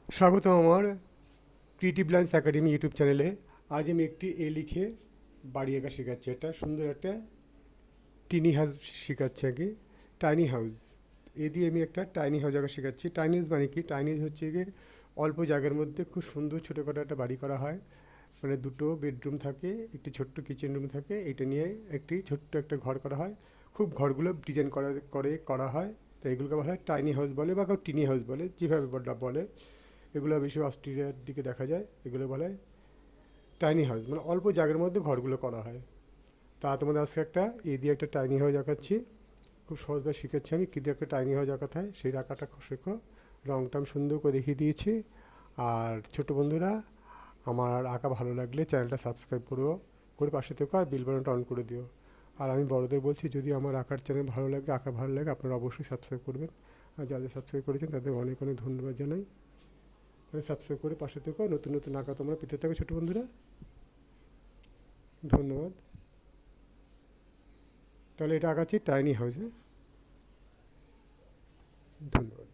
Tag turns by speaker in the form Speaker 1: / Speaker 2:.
Speaker 1: স্বাগত আমার creative lines academy YouTube চ্যানেলে। আজ আমি একটি এ লিখে বাড়ি আঁকা শেখাচ্ছি। একটা সুন্দর একটা টিনি হাউস শেখাচ্ছি আর কি, টাইনি হাউস। এ দিয়ে আমি একটা টাইনি হাউস আঁকা শেখাচ্ছি। টাইনি হাউস মানে কি? টাইনি হাউস হচ্ছে গিয়ে অল্প জায়গার মধ্যে খুব সুন্দর ছোটোখাটো একটা বাড়ি করা হয়। মানে দুটো বেডরুম থাকে, একটি ছোট্ট কিচেন রুম থাকে, এটা নিয়ে একটি ছোট্ট একটা ঘর করা হয়। খুব ঘরগুলো ডিজাইন করা হয়। তো এগুলোকে বলা হয় টাইনি হাউস বলে, বা কেউ টিনি হাউস বলে, যেভাবে বলে। এগুলো বেশি অস্ট্রেলিয়ার দিকে দেখা যায়। এগুলো বলা হয় টাইনি হাউস, মানে অল্প জায়গার মধ্যে ঘরগুলো করা হয়। তা তোমাদের আজকে একটা এ দিয়ে একটা টাইনি হাউস আঁকাচ্ছি। খুব সহজভাবে শিখেছি আমি কী দিয়ে একটা টাইনি হাউস আঁকাতে হয়, সেই আঁকাটা শেখো। রংটা আমি সুন্দর করে দেখিয়ে দিয়েছি। আর ছোটো বন্ধুরা, আমার আঁকা ভালো লাগলে চ্যানেলটা সাবস্ক্রাইব করে পাশে থেকো, আর বেল বাটনটা অন করে দিও। আর আমি বড়দের বলছি, যদি আমার আঁকার চ্যানেল ভালো লাগে, আঁকা ভালো লাগে, আপনারা অবশ্যই সাবস্ক্রাইব করবেন। আর যাদের সাবস্ক্রাইব করেছেন তাদের অনেক অনেক ধন্যবাদ জানাই। সাবস্ক্রাইব করে পাশে থেকো, নতুন নতুন আঁকা তোমরা পেতে থাকো ছোটো বন্ধুরা। ধন্যবাদ। তাহলে এটা আঁকাচ্ছি টাইনি হাউসে। ধন্যবাদ।